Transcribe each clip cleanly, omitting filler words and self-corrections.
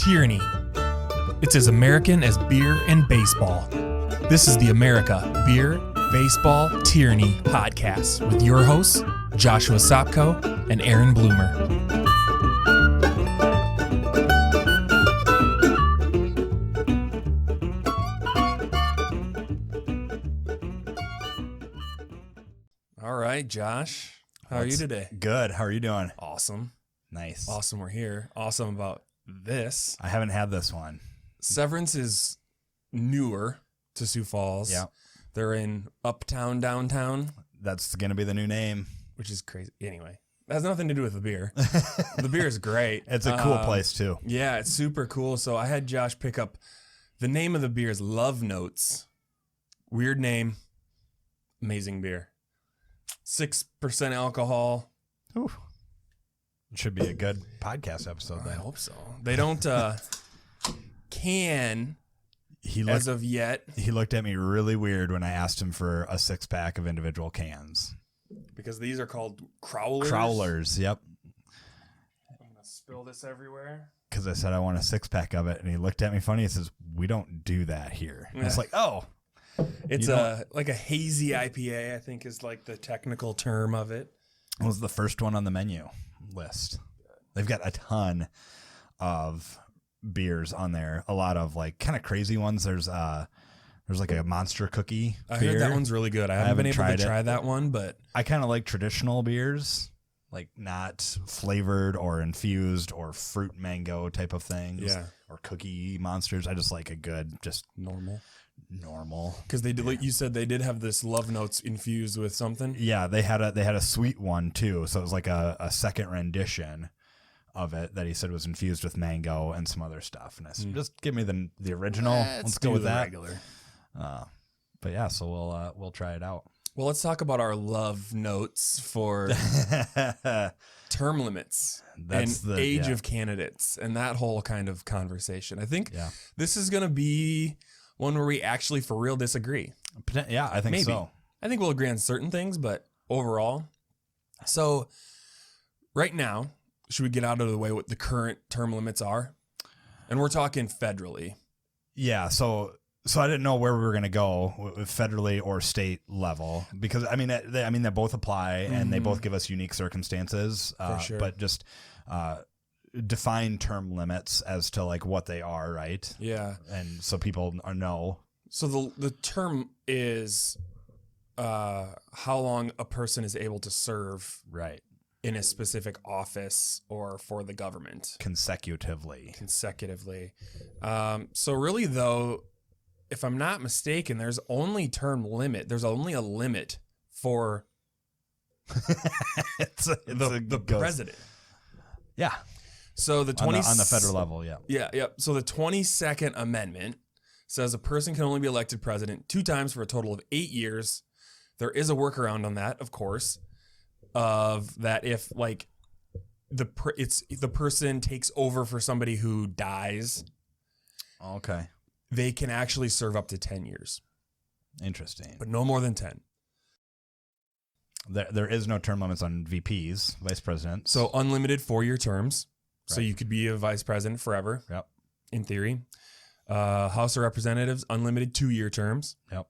Tyranny. It's as American as beer and baseball. This is the America Beer, Baseball, Tyranny podcast with your hosts, Joshua Sopko and Aaron Bloomer. All right, Josh. How are you today? Good. How are you doing? Awesome. Nice. Awesome we're here. Awesome about this. I haven't had this one. Severance is newer to Sioux Falls. Yeah. They're in Uptown, downtown. That's going to be the new name. Which is crazy. Anyway, that has nothing to do with the beer. The beer is great. It's a cool place, too. Yeah, it's super cool. So I had Josh pick up, the name of the beer is Love Notes. Weird name. Amazing beer. 6% alcohol. Ooh. It should be a good podcast episode. I hope so. They don't can as of yet. He looked at me really weird when I asked him for a 6-pack of individual cans. Because these are called crowlers. Crowlers, yep. I'm going to spill this everywhere. Because I said I want a 6-pack of it, and he looked at me funny. He says, "We don't do that here." And it's like, oh. It's like a hazy IPA, I think is like the technical term of it. It was the first one on the menu list. They've got a ton of beers on there. A lot of like kind of crazy ones. There's like a monster cookie I beer. heard that one's really good. I haven't been able to try that one, but I kind of like traditional beers, like not flavored or infused or fruit mango type of things. Yeah. Or cookie monsters. I just like a good, just normal. Because they did, like you said, they did have this Love Notes infused with something. Yeah, they had a sweet one too. So it was like a second rendition of it that he said was infused with mango and some other stuff. And I said, just give me the original. Let's go with that. Regular. But yeah, so we'll try it out. Well, let's talk about our love notes for term limits and age of candidates and that whole kind of conversation. I think this is going to be one where we actually for real disagree. Yeah, I think Maybe. so. I think we'll agree on certain things, but overall. So right now, should we get out of the way what the current term limits are? And we're talking federally. Yeah, so I didn't know where we were going to go with federally or state level because they both apply and they both give us unique circumstances. For sure. But just define term limits as to like what they are, right? Yeah. And so people know. So the term is how long a person is able to serve right in a specific office or for the government. Consecutively. So really though, if I'm not mistaken, there's only a limit for the president. Yeah. So the on the federal level, yeah. Yeah. So the 22nd Amendment says a person can only be elected president 2 times for a total of 8 years. There is a workaround on that, of course, of that if like the person takes over for somebody who dies. Okay. They can actually serve up to 10 years. Interesting. But no more than 10. There is no term limits on VPs, vice presidents. So unlimited 4-year terms. Right. So you could be a vice president forever. Yep. In theory. House of Representatives, unlimited 2-year terms. Yep.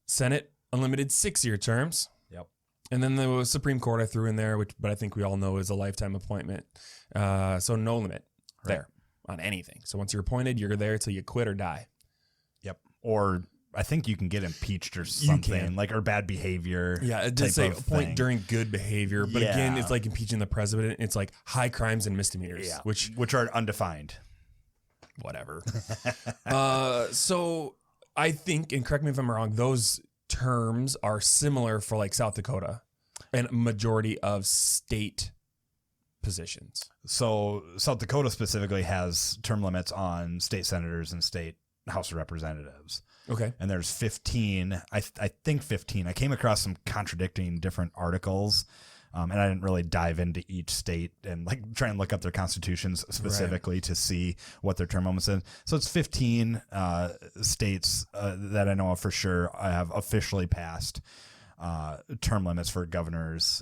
Senate, unlimited 6-year terms. Yep. And then the Supreme Court I threw in there, but I think we all know is a lifetime appointment. So no limit there on anything. So once you're appointed, you're there till you quit or die. Yep. Or I think you can get impeached or something, like or bad behavior. Yeah, it did say appoint during good behavior, but again, it's like impeaching the president. It's like high crimes and misdemeanors, which are undefined. Whatever. So I think, and correct me if I'm wrong, those terms are similar for like South Dakota and a majority of state positions. So South Dakota specifically has term limits on state senators and state House of Representatives. Okay. And there's 15, I think 15. I came across some contradicting different articles, and I didn't really dive into each state and like try and look up their constitutions specifically to see what their term limits is. So it's 15 states that I know of for sure have officially passed term limits for governors,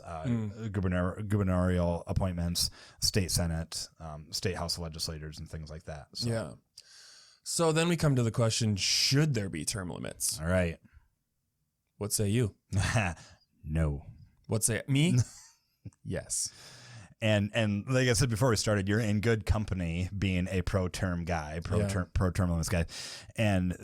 gubernatorial appointments, state senate, state house of legislators, and things like that. So. Yeah. So then we come to the question, should there be term limits? All right. What say you? No. What say me? Yes. And like I said before we started, you're in good company being a pro-term guy, pro-term limits guy. And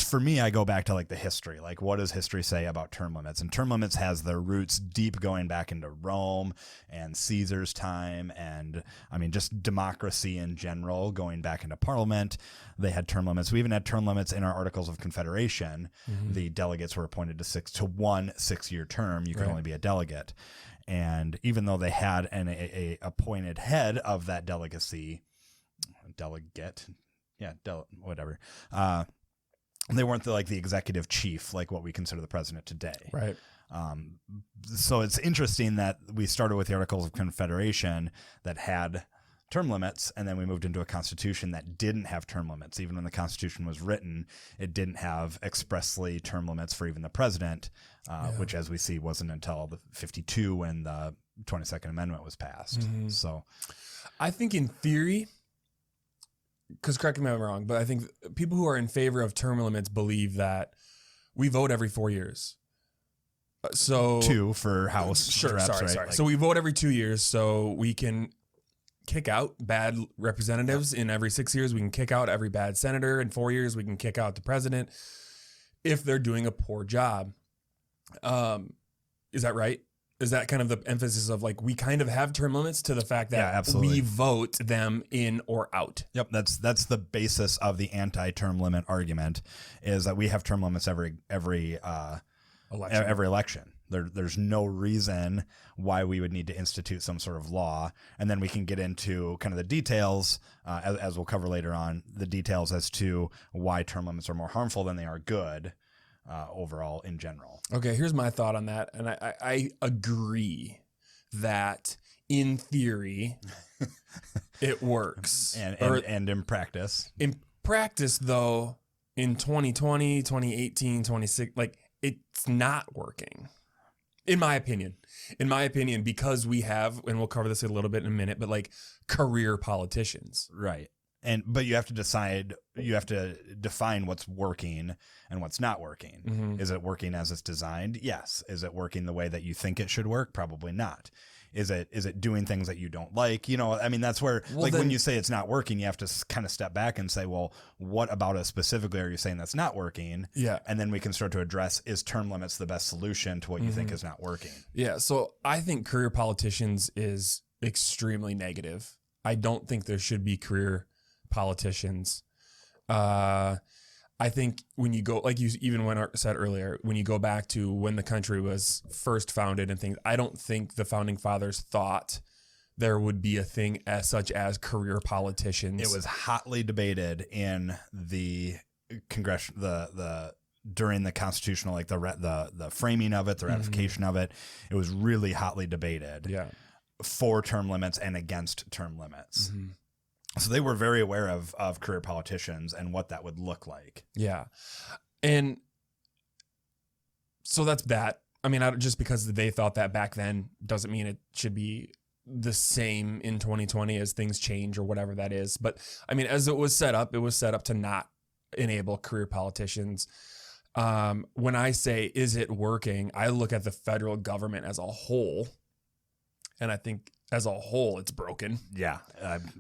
for me, I go back to like the history. Like, what does history say about term limits? And term limits has their roots deep going back into Rome and Caesar's time. And I mean, just democracy in general, going back into Parliament. They had term limits. We even had term limits in our Articles of Confederation. Mm-hmm. The delegates were appointed to 1 6-year term. You could only be a delegate. And even though they had a appointed head of that delegacy, whatever, they weren't the executive chief, like what we consider the president today. Right. So it's interesting that we started with the Articles of Confederation that had term limits, and then we moved into a constitution that didn't have term limits. Even when the Constitution was written, it didn't have expressly term limits for even the president, which, as we see, wasn't until the 52 when the 22nd Amendment was passed. Mm-hmm. So I think in theory, because correct me if I'm wrong, but I think people who are in favor of term limits believe that we vote every 4 years. So 2 for House reps, right? Sorry. So we vote every 2 years, so we can kick out bad representatives in every 6 years. We can kick out every bad senator in 4 years. We can kick out the president if they're doing a poor job. Is that right? Is that kind of the emphasis of like, we kind of have term limits to the fact that we vote them in or out? Yep. That's the basis of the anti-term limit argument, is that we have term limits every election. There's no reason why we would need to institute some sort of law. And then we can get into kind of the details, as we'll cover later on, the details as to why term limits are more harmful than they are good overall in general. Okay, here's my thought on that. And I agree that in theory it works. and in practice. In practice, though, in 2020, 2018, 2016, like, it's not working. In my opinion, because we have, and we'll cover this a little bit in a minute, but like career politicians. Right. But you have to define what's working and what's not working. Mm-hmm. Is it working as it's designed? Yes. Is it working the way that you think it should work? Probably not. Is it doing things that you don't like? I mean, that's where, when you say it's not working, you have to kind of step back and say, well, what about it specifically are you saying that's not working? Yeah. And then we can start to address, is term limits the best solution to what you think is not working? Yeah. So I think career politicians is extremely negative. I don't think there should be career politicians. I think when you go, like you even said earlier, when you go back to when the country was first founded and things, I don't think the founding fathers thought there would be a thing as such as career politicians. It was hotly debated in the during the constitutional, like the framing of it, the ratification of it. It was really hotly debated. Yeah. For term limits and against term limits. Mm-hmm. So they were very aware of career politicians and what that would look like. Yeah. And so that's that. I mean, just because they thought that back then doesn't mean it should be the same in 2020 as things change or whatever that is. But I mean, as it was set up to not enable career politicians. When I say, is it working? I look at the federal government as a whole. And I think as a whole, it's broken. Yeah,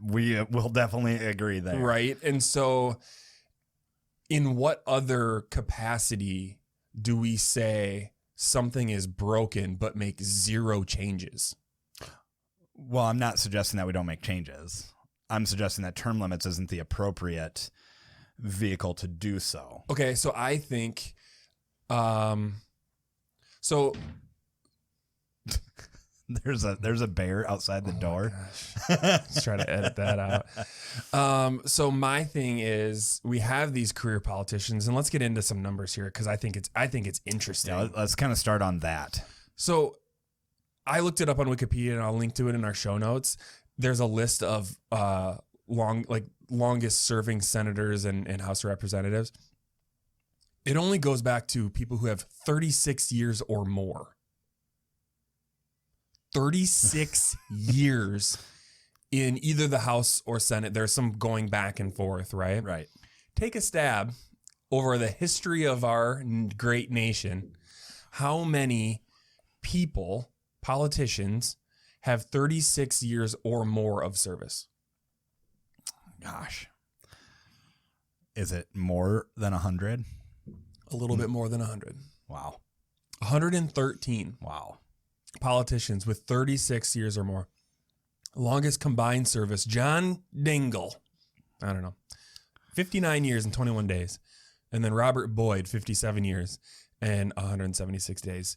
we will definitely agree there. Right. And so in what other capacity do we say something is broken but make zero changes? Well, I'm not suggesting that we don't make changes. I'm suggesting that term limits isn't the appropriate vehicle to do so. Okay, so I think There's a bear outside the door. Let's try to edit that out. So my thing is, we have these career politicians, and let's get into some numbers here because I think it's interesting. Yeah, let's kind of start on that. So I looked it up on Wikipedia, and I'll link to it in our show notes. There's a list of longest serving senators and House of Representatives. it only goes back to people who have 36 years or more. 36 years in either the House or Senate. There's some going back and forth, right? Right. Take a stab over the history of our great nation. How many people, politicians, have 36 years or more of service? Gosh. Is it more than 100? A little bit more than 100. Wow. 113 Wow. politicians with 36 years or more. Longest combined service, John Dingell. I don't know. 59 years and 21 days. And then Robert Boyd, 57 years and 176 days.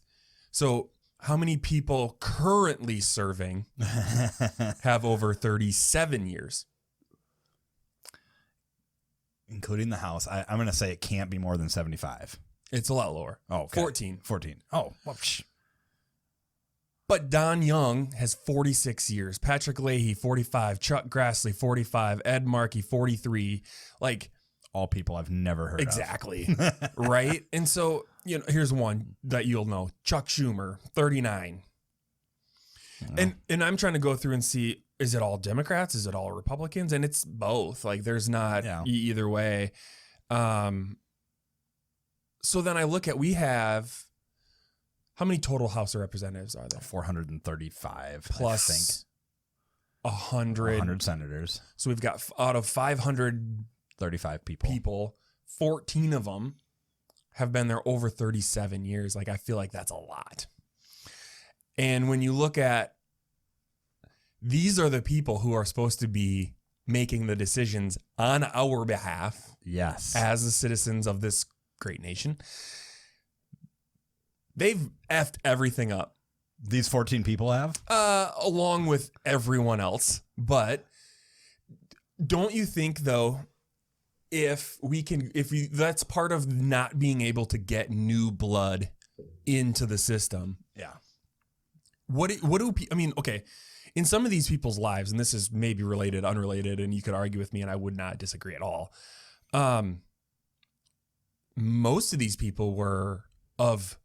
So how many people currently serving have over 37 years? Including the House. I'm going to say it can't be more than 75. It's a lot lower. Oh, okay. 14. 14. Oh, well, But Don Young has 46 years. Patrick Leahy, 45. Chuck Grassley, 45. Ed Markey, 43. Like, all people I've never heard exactly. Right? And so, here's one that you'll know. Chuck Schumer, 39. And I'm trying to go through and see, is it all Democrats? Is it all Republicans? And it's both. Like, there's not either way. So then I look at, we have, how many total House of Representatives are there? 435 plus, I think. 100 senators. So we've got, out of 535 people, 14 of them have been there over 37 years. Like, I feel like that's a lot. And when you look at, these are the people who are supposed to be making the decisions on our behalf. Yes. As the citizens of this great nation. They've effed everything up. These 14 people have? Along with everyone else. But don't you think, though, that's part of not being able to get new blood into the system. Yeah. Okay, in some of these people's lives, and this is maybe related, unrelated, and you could argue with me and I would not disagree at all. Most of these people were of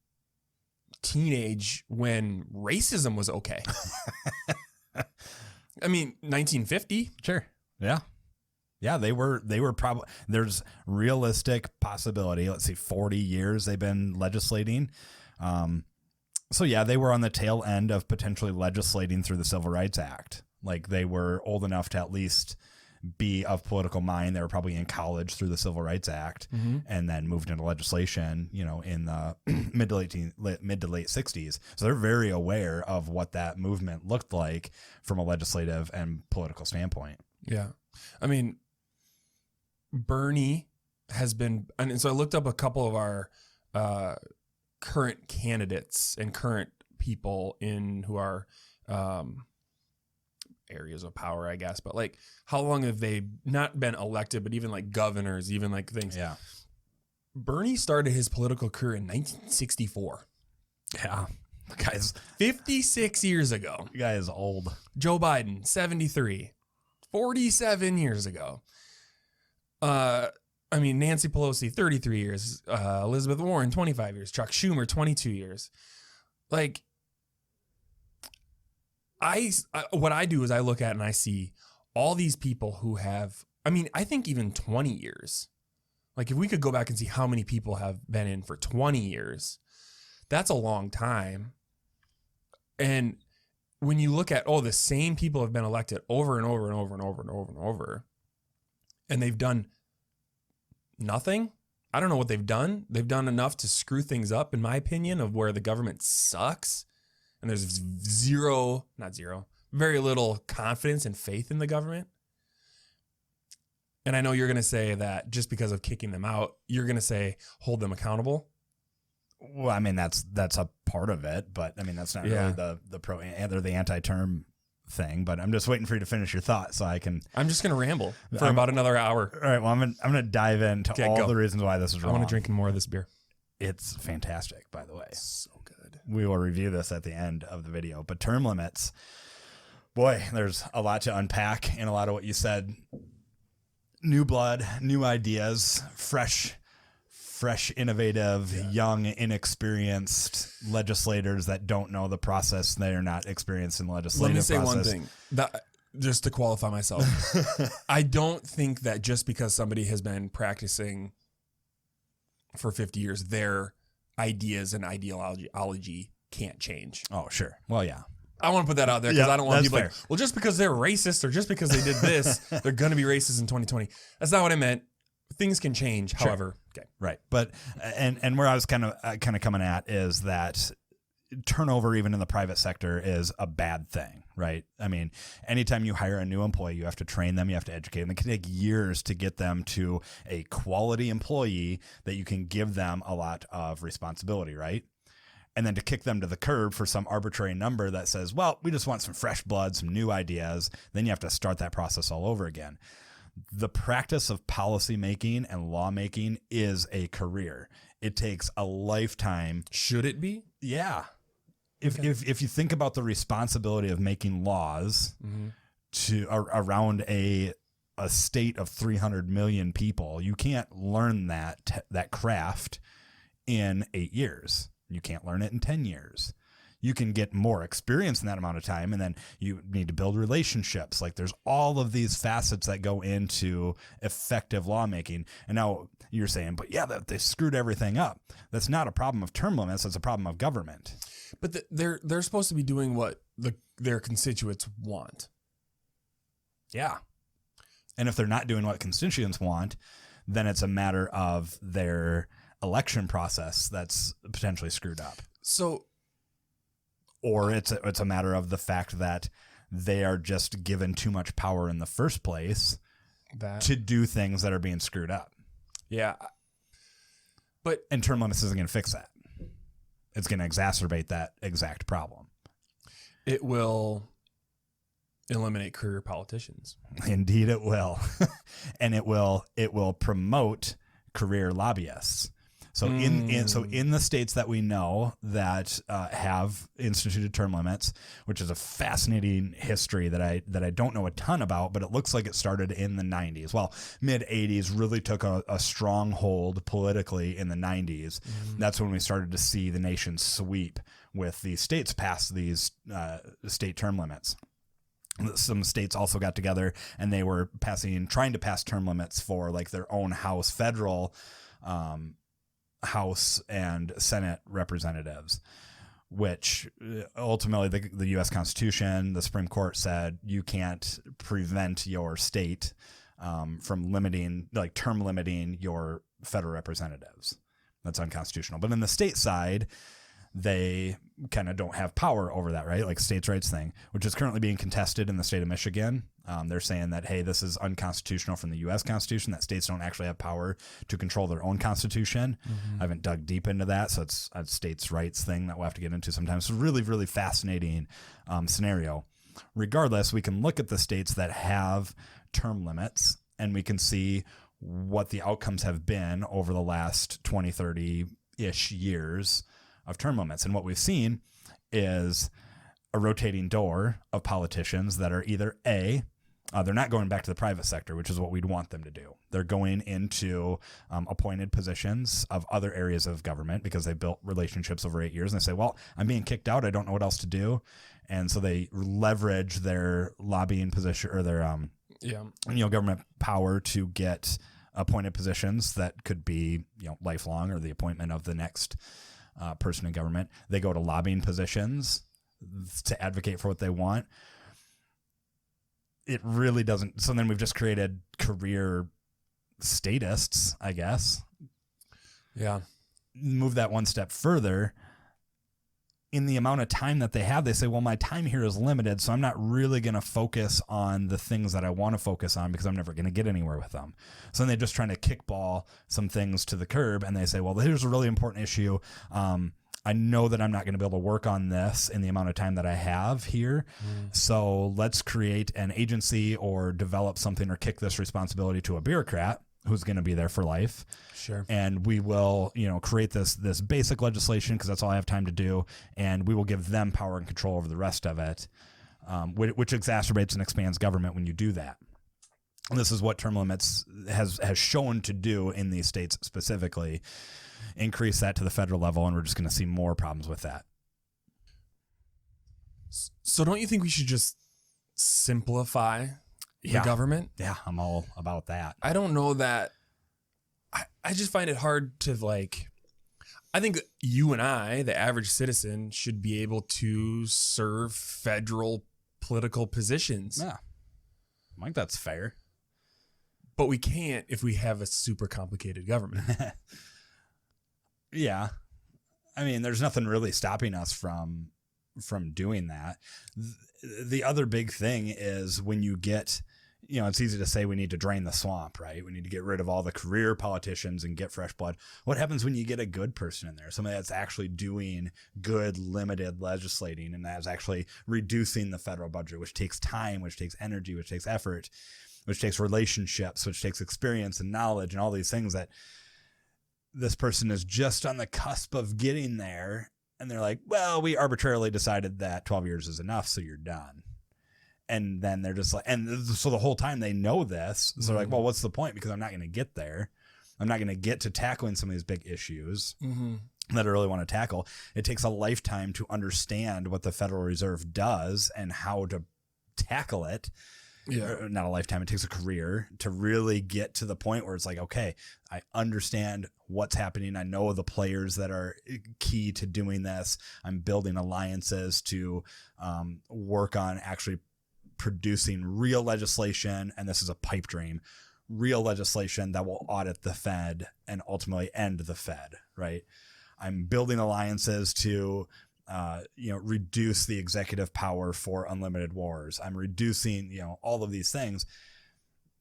teenage when racism was okay. I mean, 1950. Sure. Yeah. Yeah, they were probably, there's realistic possibility. Let's see, 40 years they've been legislating. So yeah, they were on the tail end of potentially legislating through the Civil Rights Act. Like, they were old enough to at least be of political mind. They were probably in college through the Civil Rights Act, and then moved into legislation, in the mid to late 60s. So they're very aware of what that movement looked like from a legislative and political standpoint. Yeah. I mean, Bernie has been, and so I looked up a couple of our current candidates and current people who are areas of power, I guess. But like, how long have they not been elected, but even like governors, even like things? Yeah. Bernie started his political career in 1964. Yeah. The guy's 56 years ago. The guy is old. Joe Biden, 73. 47 years ago. Nancy Pelosi, 33 years. Elizabeth Warren, 25 years. Chuck Schumer, 22 years. Like, what I do is I look at and I see all these people who have, I think even 20 years. Like, if we could go back and see how many people have been in for 20 years, that's a long time. And when you look at, the same people have been elected over and over and over and over and over and over, and they've done nothing. I don't know what they've done. They've done enough to screw things up, in my opinion, of where the government sucks. And there's very little confidence and faith in the government. And I know you're going to say that just because of kicking them out, you're going to say hold them accountable. Well, that's a part of it, but that's not really the pro or the anti-term thing. But I'm just waiting for you to finish your thought so I can. I'm just going to ramble for about another hour. All right. Well, I'm gonna dive into all the reasons why this is wrong. I want to drink more of this beer. It's fantastic, by the way. So good. We will review this at the end of the video. But term limits, boy, there's a lot to unpack in a lot of what you said. New blood, new ideas, fresh fresh, innovative, young, inexperienced legislators that don't know the process. They are not experienced in the legislative process. Let me say one thing, that, just to qualify myself. I don't think that just because somebody has been practicing for 50 years, their ideas and ideology can't change. Oh, sure. Well, yeah. I want to put that out there because I don't want people fair. like, well, just because they're racist or just because they did this, they're going to be racist in 2020. That's not what I meant. Things can change, however. Okay. Right. But, and where I was kind of coming at is that turnover, even in the private sector, is a bad thing, right? I mean, anytime you hire a new employee, you have to train them, you have to educate them. It can take years to get them to a quality employee that you can give them a lot of responsibility, right? And then to kick them to the curb for some arbitrary number that says, well, we just want some fresh blood, some new ideas. Then you have to start that process all over again. The practice of policy making and lawmaking is a career. It takes a lifetime. Should it be? Yeah. If you think about the responsibility of making laws to around a state of 300 million people, you can't learn that craft in 8 years. You can't learn it in 10 years. You can get more experience in that amount of time, and then you need to build relationships. Like, there's all of these facets that go into effective lawmaking. And now you're saying, but yeah, they screwed everything up. That's not a problem of term limits. That's a problem of government. But they're supposed to be doing what their constituents want. Yeah. And if they're not doing what constituents want, then it's a matter of their election process that's potentially screwed up. So, or it's a matter of the fact that they are just given too much power in the first place to do things that are being screwed up. Yeah. And term limits isn't going to fix that. It's going to exacerbate that exact problem. It will eliminate career politicians. Indeed it will. And it will promote career lobbyists. So in the states that we know that have instituted term limits, which is a fascinating history that I don't know a ton about, but it looks like it started in the 90s. Well, mid 80s really took a strong hold politically in the 90s. That's when we started to see the nation sweep with the states pass these state term limits. Some states also got together and they were trying to pass term limits for like their own federal House and Senate representatives, which ultimately the U.S. Constitution, the Supreme Court said you can't prevent your state from term limiting your federal representatives. That's unconstitutional. But in the state side, they kind of don't have power over that, right? Like states' rights thing, which is currently being contested in the state of Michigan. They're saying that, hey, this is unconstitutional from the U.S. Constitution, that states don't actually have power to control their own constitution. I haven't dug deep into that, so it's a states' rights thing that we'll have to get into sometimes. It's a really, really fascinating scenario. Regardless, we can look at the states that have term limits, and we can see what the outcomes have been over the last 20, 30-ish years of term limits. And what we've seen is a rotating door of politicians that are either they're not going back to the private sector, which is what we'd want them to do. They're going into appointed positions of other areas of government because they built relationships over 8 years. And they say, well, I'm being kicked out. I don't know what else to do. And so they leverage their lobbying position or their government power to get appointed positions that could be lifelong, or the appointment of the next person in government. They go to lobbying positions to advocate for what they want. It really doesn't. So then we've just created career statists, I guess. Yeah. Move that one step further. In the amount of time that they have, they say, well, my time here is limited, so I'm not really going to focus on the things that I want to focus on because I'm never going to get anywhere with them. So then they're just trying to kickball some things to the curb, and they say, well, here's a really important issue. I know that I'm not going to be able to work on this in the amount of time that I have here. So let's create an agency or develop something or kick this responsibility to a bureaucrat who's going to be there for life. Sure. And we will, create this basic legislation because that's all I have time to do. And we will give them power and control over the rest of it, which exacerbates and expands government when you do that. this is what term limits has shown to do in these states specifically. Increase that to the federal level, and we're just going to see more problems with that. So don't you think we should just simplify the government? Yeah, I'm all about that. I don't know that. I just find it hard to like. I think you and I, the average citizen, should be able to serve federal political positions. Yeah, I think that's fair. But we can't if we have a super complicated government. Yeah. I mean, there's nothing really stopping us from doing that. The other big thing is when you get, it's easy to say we need to drain the swamp, right? We need to get rid of all the career politicians and get fresh blood. What happens when you get a good person in there? Somebody that's actually doing good, limited legislating, and that's actually reducing the federal budget, which takes time, which takes energy, which takes effort, which takes relationships, which takes experience and knowledge and all these things that this person is just on the cusp of getting there. And they're like, well, we arbitrarily decided that 12 years is enough, so you're done. And then they're just like, and so the whole time they know this. So they're like, well, what's the point? Because I'm not going to get there. I'm not going to get to tackling some of these big issues that I really want to tackle. It takes a lifetime to understand what the Federal Reserve does and how to tackle it. Yeah. Not a lifetime. It takes a career to really get to the point where it's like, okay, I understand what's happening. I know the players that are key to doing this. I'm building alliances to work on actually producing real legislation. And this is a pipe dream, real legislation that will audit the Fed and ultimately end the Fed, right? I'm building alliances to reduce the executive power for unlimited wars. I'm reducing, all of these things.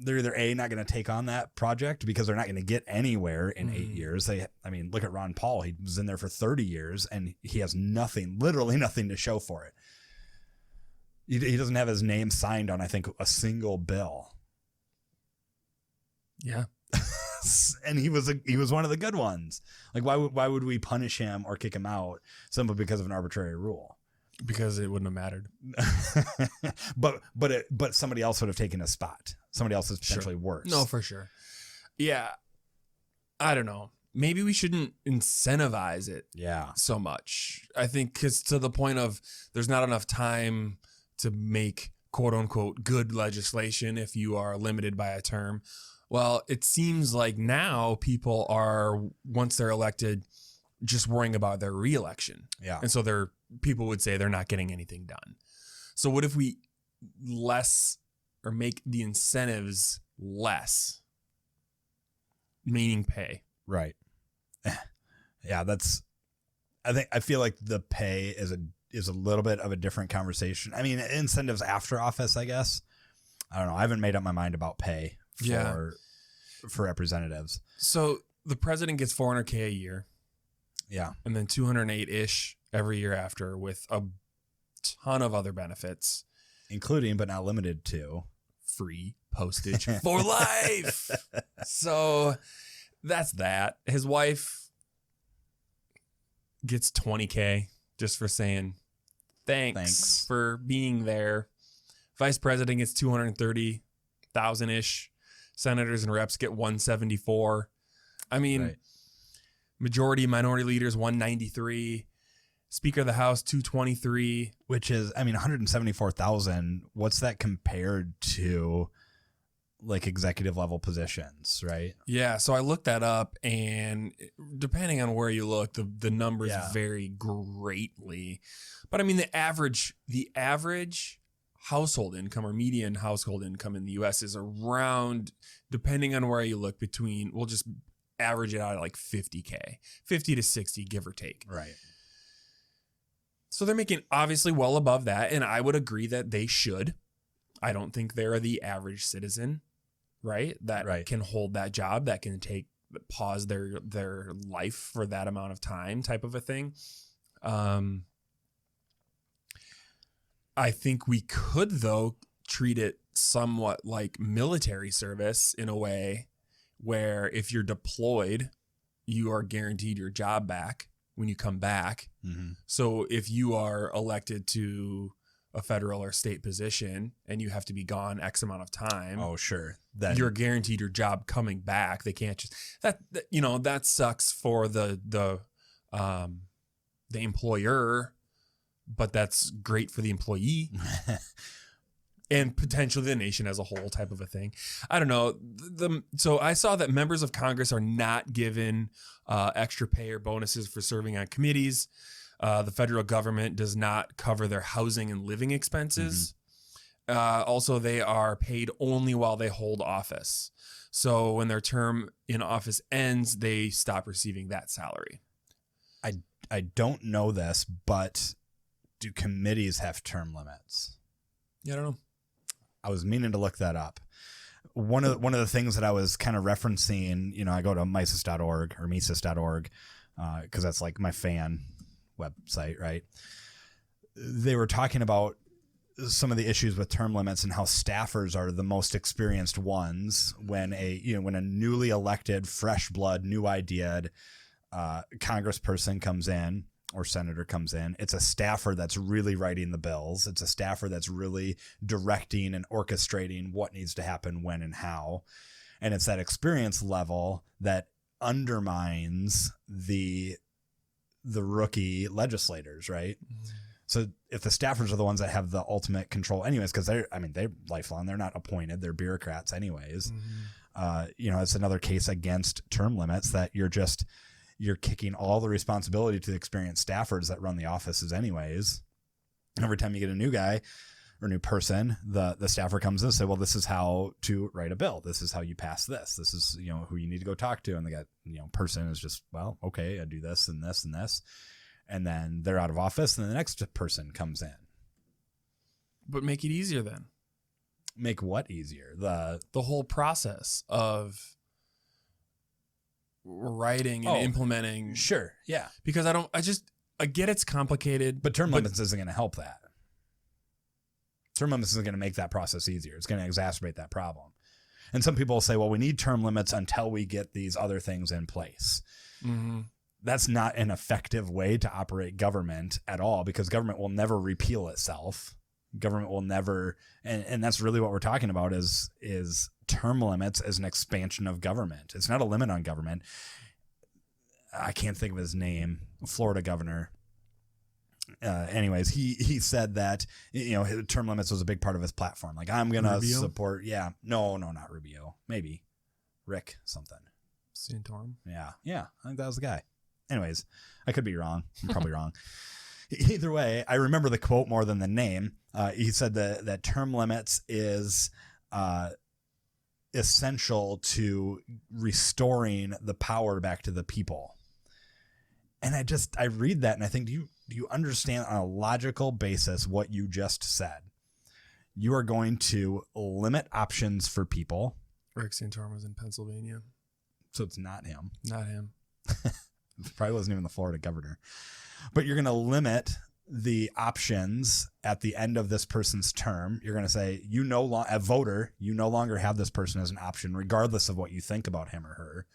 They're either not going to take on that project because they're not going to get anywhere in 8 years. Look at Ron Paul. He was in there for 30 years and he has nothing, literally nothing to show for it. He doesn't have his name signed on, I think, a single bill. Yeah. And he was one of the good ones. Like, why would we punish him or kick him out simply because of an arbitrary rule? Because it wouldn't have mattered. but somebody else would have taken his spot. Somebody else is potentially worse. No, for sure. Yeah. I don't know. Maybe we shouldn't incentivize it so much. I think because to the point of there's not enough time to make quote unquote good legislation if you are limited by a term. Well, it seems like now people are, once they're elected, just worrying about their reelection. Yeah. And so people would say they're not getting anything done. So what if we make the incentives less, meaning pay? Right. Yeah, I feel like the pay is a little bit of a different conversation. I mean, incentives after office, I guess. I don't know. I haven't made up my mind about pay for representatives. So the president gets $400K a year. Yeah. And then 208-ish every year after with a ton of other benefits. Including, but not limited to, free postage for life. So that's that. His wife gets $20K just for saying thanks for being there. Vice president gets $230,000-ish. Senators and reps get $174. I mean, right. Majority, minority leaders, $193. Speaker of the House, $223. Which is, $174,000. What's that compared to like executive level positions, right? Yeah. So I looked that up, and depending on where you look, the numbers vary greatly. But the average household income or median household income in the U.S. is around, depending on where you look, we'll just average it out at like $50K, 50 to 60, give or take. Right. So they're making obviously well above that, and I would agree that they should. I don't think they're the average citizen, right? That can hold that job, that can pause their life for that amount of time, type of a thing. I think we could, though, treat it somewhat like military service in a way where if you're deployed, you are guaranteed your job back when you come back. Mm-hmm. So if you are elected to a federal or state position and you have to be gone X amount of time. Oh, sure. You're guaranteed your job coming back. They can't just that sucks for the employer, but that's great for the employee. And potentially the nation as a whole, type of a thing. I don't know. So I saw that members of Congress are not given extra pay or bonuses for serving on committees. The federal government does not cover their housing and living expenses. Also, they are paid only while they hold office. So when their term in office ends, they stop receiving that salary. I don't know this, but do committees have term limits? Yeah, I don't know. I was meaning to look that up. One of the things that I was kind of referencing, I go to Mises.org or Mises.org because that's like my fan website, right? They were talking about some of the issues with term limits and how staffers are the most experienced ones when when a newly elected, fresh blood, new ideaed congressperson comes in or senator comes in. It's a staffer that's really writing the bills. It's a staffer that's really directing and orchestrating what needs to happen, when and how. And it's that experience level that undermines the rookie legislators, right? Mm-hmm. So if the staffers are the ones that have the ultimate control anyways, because they're lifelong, they're not appointed, they're bureaucrats anyways. Mm-hmm. It's another case against term limits that you're kicking all the responsibility to the experienced staffers that run the offices anyways. Every time you get a new guy or new person, the staffer comes in and say, well, this is how to write a bill. This is how you pass this. This is, who you need to go talk to. And the guy, person is just, well, okay, I do this and this and this. And then they're out of office and the next person comes in. But make it easier then. Make what easier? The whole process of writing and implementing. Sure. Yeah. Because I get it's complicated. But term limits isn't going to help that. Term limits isn't going to make that process easier. It's going to exacerbate that problem. And some people will say, well, we need term limits until we get these other things in place. Mm-hmm. That's not an effective way to operate government at all, because government will never repeal itself. Government will never, and that's really what we're talking about is term limits as an expansion of government. It's not a limit on government. I can't think of his name, Florida governor. Anyways, he said that, his term limits was a big part of his platform. Like, I'm going to support. Yeah. No, not Rubio. Maybe Rick something. Santorum. Yeah. I think that was the guy. Anyways, I could be wrong. I'm probably wrong. Either way, I remember the quote more than the name. He said that term limits is essential to restoring the power back to the people. And I read that and I think, do you understand on a logical basis what you just said? You are going to limit options for people. Rick Santorum was in Pennsylvania. So it's not him. Not him. Probably wasn't even the Florida governor. But you're going to limit the options at the end of this person's term. You're going to say, a voter, you no longer have this person as an option, regardless of what you think about him or her.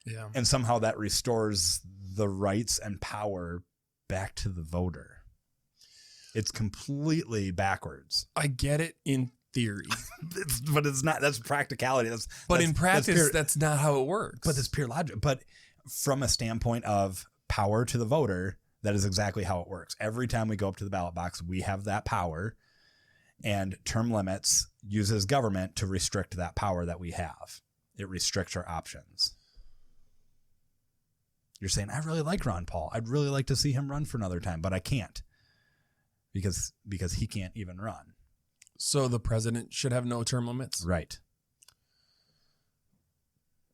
Yeah. And somehow that restores the rights and power back to the voter. It's completely backwards. I get it in theory. But it's not. That's practicality. In practice, that's not how it works. But it's pure logic. But from a standpoint of power to the voter, that is exactly how it works. Every time we go up to the ballot box, we have that power, and term limits uses government to restrict that power that we have. It restricts our options. You're saying, I really like Ron Paul. I'd really like to see him run for another time, but I can't because he can't even run. So the president should have no term limits? Right.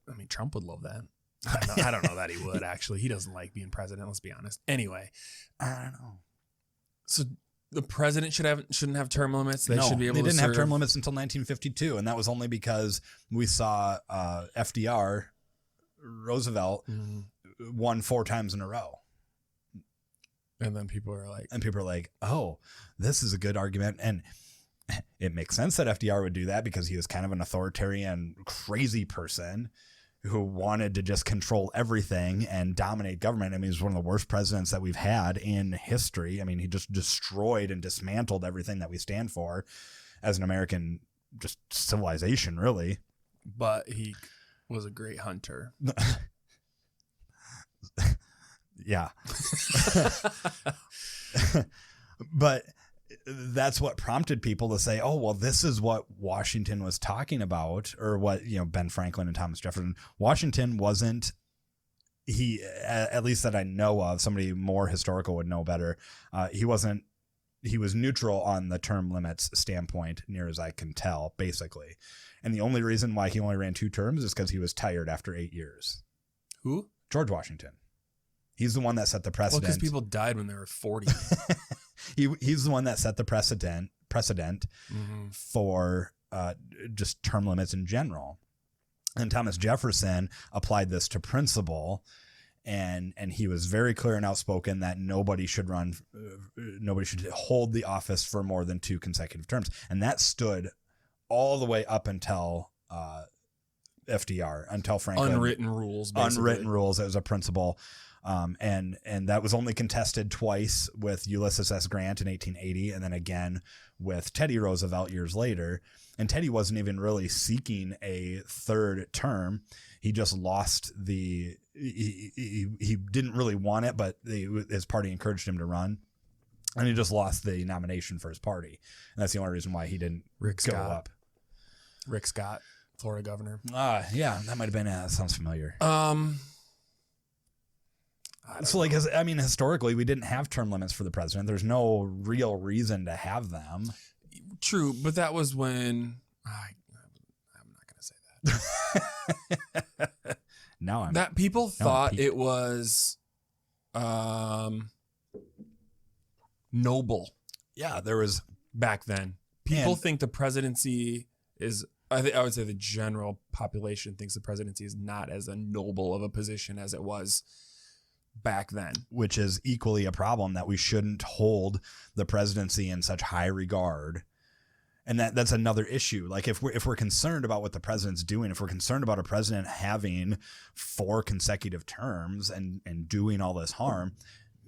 I mean, Trump would love that. I don't know that he would, actually. He doesn't like being president, let's be honest. Anyway, I don't know. So the president shouldn't have term limits? They should be able to They didn't have term limits until 1952, and that was only because we saw FDR, Roosevelt, won 4 times in a row. And then people are like, oh, this is a good argument. And it makes sense that FDR would do that because he was kind of an authoritarian, crazy person who wanted to just control everything and dominate government. I mean, he's one of the worst presidents that we've had in history. I mean, he just destroyed and dismantled everything that we stand for as an American, just civilization, really. But he was a great hunter. Yeah. But that's what prompted people to say, oh, well, this is what Washington was talking about, or what, Ben Franklin and Thomas Jefferson. Washington wasn't, at least that I know of, somebody more historical would know better. He was neutral on the term limits standpoint, near as I can tell, basically. And the only reason why he only ran 2 terms is because he was tired after 8 years. Who? George Washington. He's the one that set the precedent. Well, because people died when they were 40. He's the one that set the precedent for just term limits in general. And Thomas Jefferson applied this to principle, and he was very clear and outspoken that nobody should hold the office for more than 2 consecutive terms. And that stood all the way up until FDR, until Franklin. Unwritten rules, basically. Unwritten rules as a principle. And that was only contested twice with Ulysses S. Grant in 1880, and then again with Teddy Roosevelt years later. And Teddy wasn't even really seeking a 3rd term. He just lost he didn't really want it, but his party encouraged him to run. And he just lost the nomination for his party. And that's the only reason why he didn't go up. Rick Scott, Florida governor. Yeah, that might have been, that sounds familiar. So, historically, we didn't have term limits for the president. There's no real reason to have them. True, but that was when I'm not going to say that. No, that people thought it was noble. Yeah, there was back then. People think the presidency is. I would say the general population thinks the presidency is not as a noble of a position as it was back then, which is equally a problem, that we shouldn't hold the presidency in such high regard. And that's another issue. Like if we're concerned about what the president's doing, if we're concerned about a president having 4 consecutive terms and doing all this harm,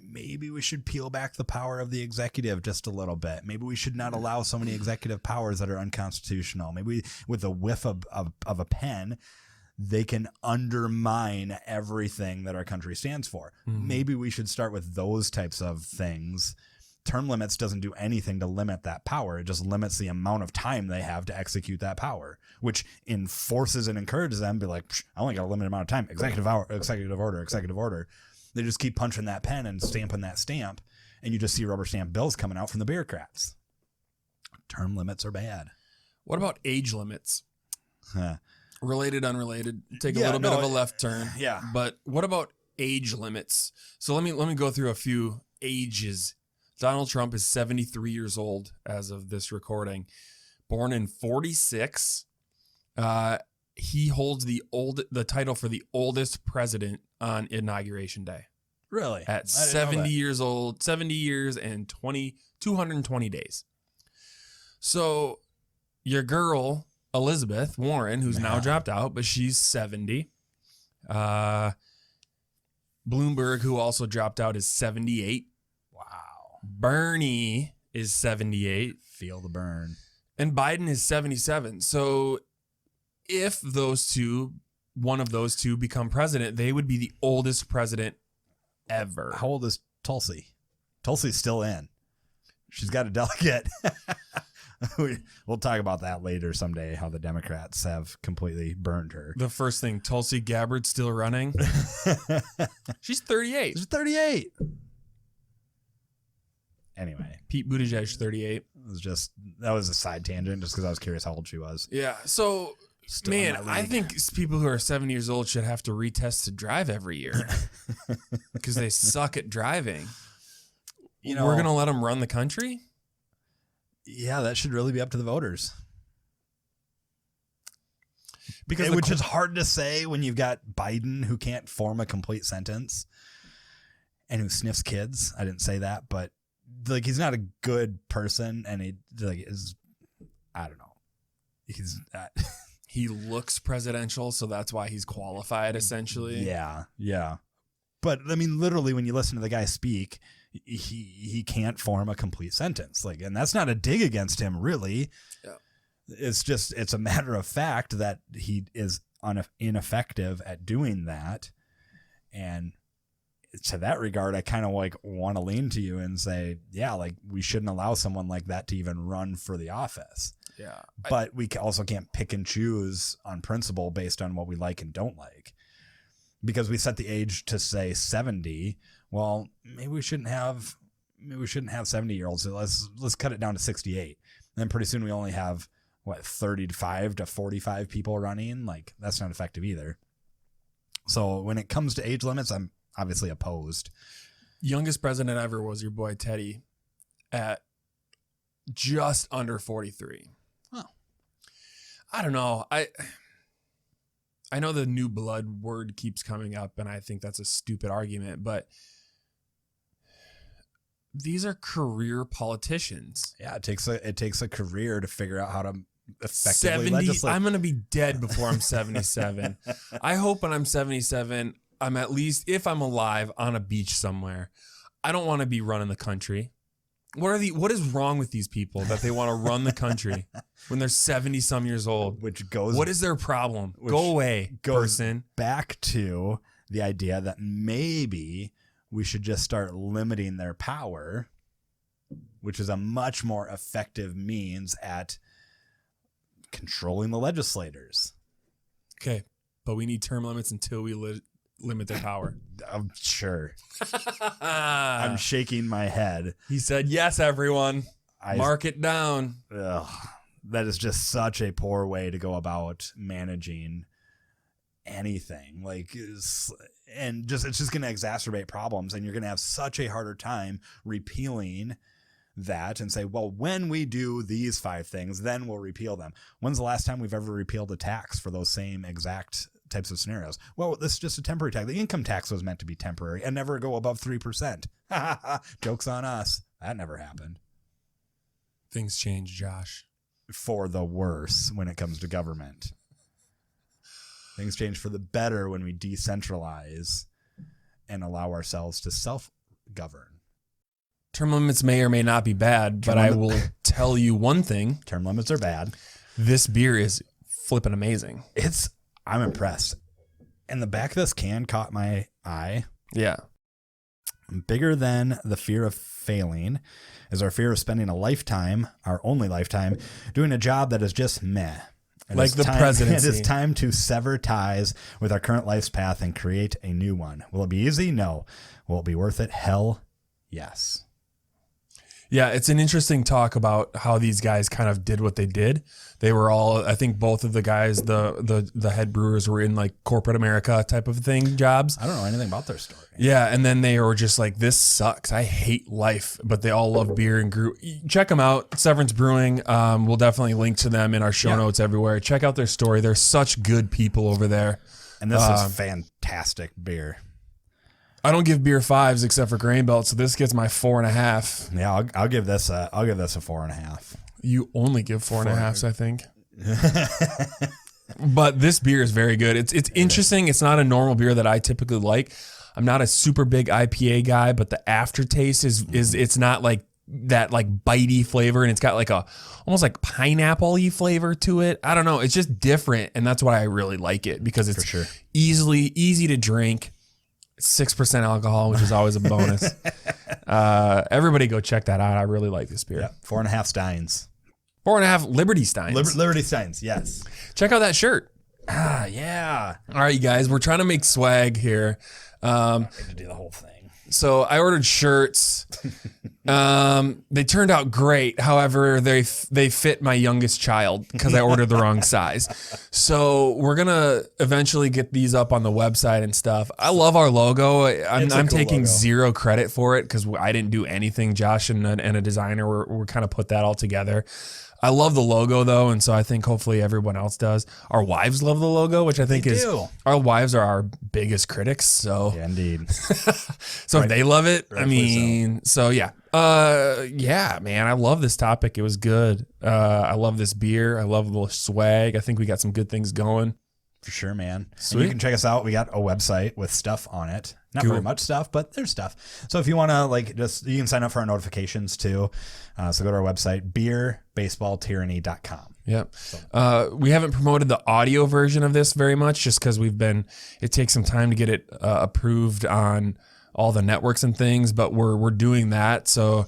maybe we should peel back the power of the executive just a little bit. Maybe we should not allow so many executive powers that are unconstitutional. Maybe with a whiff of a pen, they can undermine everything that our country stands for. Maybe we should start with those types of things. Term limits doesn't do anything to limit that power. It just limits the amount of time they have to execute that power, which enforces and encourages them to be like, I only got a limited amount of time. Executive order. They just keep punching that pen and stamping that stamp, and you just see rubber stamp bills coming out from the bureaucrats. Term limits are bad. What about age limits? Related, unrelated. Take a little bit of a left turn. Yeah. But what about age limits? So let me go through a few ages. Donald Trump is 73 years old as of this recording. Born in 46. He holds the title for the oldest president on Inauguration Day. Really? At 70 years old, 70 years and 220 days. So your girl, Elizabeth Warren, who's now dropped out, but she's 70. Bloomberg, who also dropped out, is 78. Wow. Bernie is 78. Feel the burn. And Biden is 77. So if one of those two become president, they would be the oldest president ever. How old is Tulsi? Tulsi's still in. She's got a delegate. We'll talk about that later someday, how the Democrats have completely burned her. The first thing, Tulsi Gabbard's still running. She's 38. She's 38. Anyway. Pete Buttigieg, 38. That was a side tangent just because I was curious how old she was. Yeah. So, man, I think people who are 70 years old should have to retest to drive every year because they suck at driving. We're going to let them run the country? Yeah, that should really be up to the voters. Which is hard to say when you've got Biden, who can't form a complete sentence and who sniffs kids. I didn't say that, but he's not a good person, and he is. I don't know. he looks presidential, so that's why he's qualified, essentially. Yeah. But I mean, literally, when you listen to the guy speak, he can't form a complete sentence. Like, and that's not a dig against him, really. Yeah. It's a matter of fact that he is ineffective at doing that. And to that regard, I kind of like want to lean to you and say, yeah, like we shouldn't allow someone like that to even run for the office. Yeah. But we also can't pick and choose on principle based on what we like and don't like. Because we set the age to say 70. Well, maybe we shouldn't have 70-year-olds. So let's cut it down to 68. And then pretty soon we only have 35 to 45 people running. Like, that's not effective either. So when it comes to age limits, I'm obviously opposed. Youngest president ever was your boy Teddy at just under 43. Oh. I don't know. I know the new blood word keeps coming up, and I think that's a stupid argument, but these are career politicians. Yeah, it takes a career to figure out how to effectively legislate. I'm going to be dead before I'm 77. I hope when I'm 77, I'm at least, if I'm alive, on a beach somewhere. I don't want to be running the country. What is wrong with these people that they want to run the country when they're 70 some years old? What is their problem? Go away, person. Back to the idea that maybe we should just start limiting their power, which is a much more effective means at controlling the legislators. Okay, but we need term limits until we limit their power. I'm sure. I'm shaking my head. He said, yes, everyone. Mark it down. That is just such a poor way to go about managing anything. It's just going to exacerbate problems, and you're going to have such a harder time repealing that and say, well, when we do these 5 things, then we'll repeal them. When's the last time we've ever repealed a tax for those same exact types of scenarios? Well, this is just a temporary tax. The income tax was meant to be temporary and never go above 3%. Joke's on us. That never happened. Things change, Josh. For the worse when it comes to government. Things change for the better when we decentralize and allow ourselves to self-govern. Term limits may or may not be bad, but I will tell you one thing. Term limits are bad. This beer is flipping amazing. I'm impressed. And the back of this can caught my eye. Yeah. Bigger than the fear of failing is our fear of spending a lifetime, our only lifetime, doing a job that is just meh. Like the presidency. It is time to sever ties with our current life's path and create a new one. Will it be easy? No. Will it be worth it? Hell, yes. Yeah, it's an interesting talk about how these guys kind of did what they did. They were all, I think both of the guys, the head brewers were in like corporate America type of thing jobs. I don't know anything about their story. Yeah, and then they were just like, this sucks. I hate life. But they all love beer and grew. Check them out, Severance Brewing. We'll definitely link to them in our show notes everywhere. Check out their story. They're such good people over there. And this is fantastic beer. I don't give beer 5s except for Grain Belt, so this gets my 4.5. Yeah, I'll give this a 4.5. You only give 4.5s, I think. But this beer is very good. It's interesting. It's not a normal beer that I typically like. I'm not a super big IPA guy, but the aftertaste is it's not like that like bitey flavor, and it's got like a almost like pineapple-y flavor to it. I don't know. It's just different, and that's why I really like it, because it's easy to drink. 6% alcohol, which is always a bonus. Everybody go check that out. I really like this beer. Yeah, 4.5 Steins. 4.5 Liberty Steins. Liberty Steins, yes. Check out that shirt. Yeah. All right, you guys, we're trying to make swag here. I need to do the whole thing. So I ordered shirts. They turned out great. However, they fit my youngest child because I ordered the wrong size. So we're going to eventually get these up on the website and stuff. I love our logo. I'm cool taking logo. Zero credit for it because I didn't do anything. Josh and a designer were kind of put that all together. I love the logo though, and so I think hopefully everyone else does. Our wives love the logo, which I think our wives are our biggest critics. So yeah, indeed. So if they love it, I Rightfully mean, so yeah. Yeah, man, I love this topic. It was good. I love this beer. I love the swag. I think we got some good things going. For sure, man. Sweet. And you can check us out. We got a website with stuff on it. Not Cool. very much stuff, but there's stuff. So if you want to you can sign up for our notifications too. So go to our website, beerbaseballtyranny.com. Yep. We haven't promoted the audio version of this very much just because it takes some time to get it approved on all the networks and things, but we're doing that. So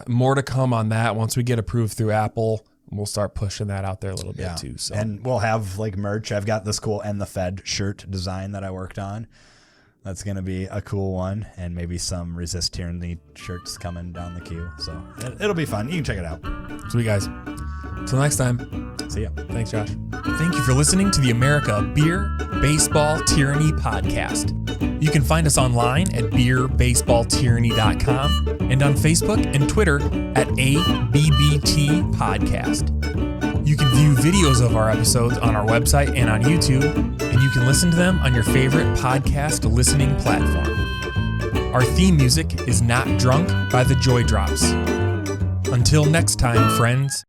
more to come on that. Once we get approved through Apple, we'll start pushing that out there a little bit too. So and we'll have like merch. I've got this cool "End the Fed" shirt design that I worked on. That's gonna be a cool one, and maybe some Resist Tyranny shirts coming down the queue. So it'll be fun. You can check it out. Sweet guys. Till next time. See ya. Thanks, Josh. Thank you for listening to the America Beer, Baseball, Tyranny podcast. You can find us online at beerbaseballtyranny.com and on Facebook and Twitter at ABBT Podcast. You can view videos of our episodes on our website and on YouTube, and you can listen to them on your favorite podcast listening platform. Our theme music is Not Drunk by the Joy Drops. Until next time, friends.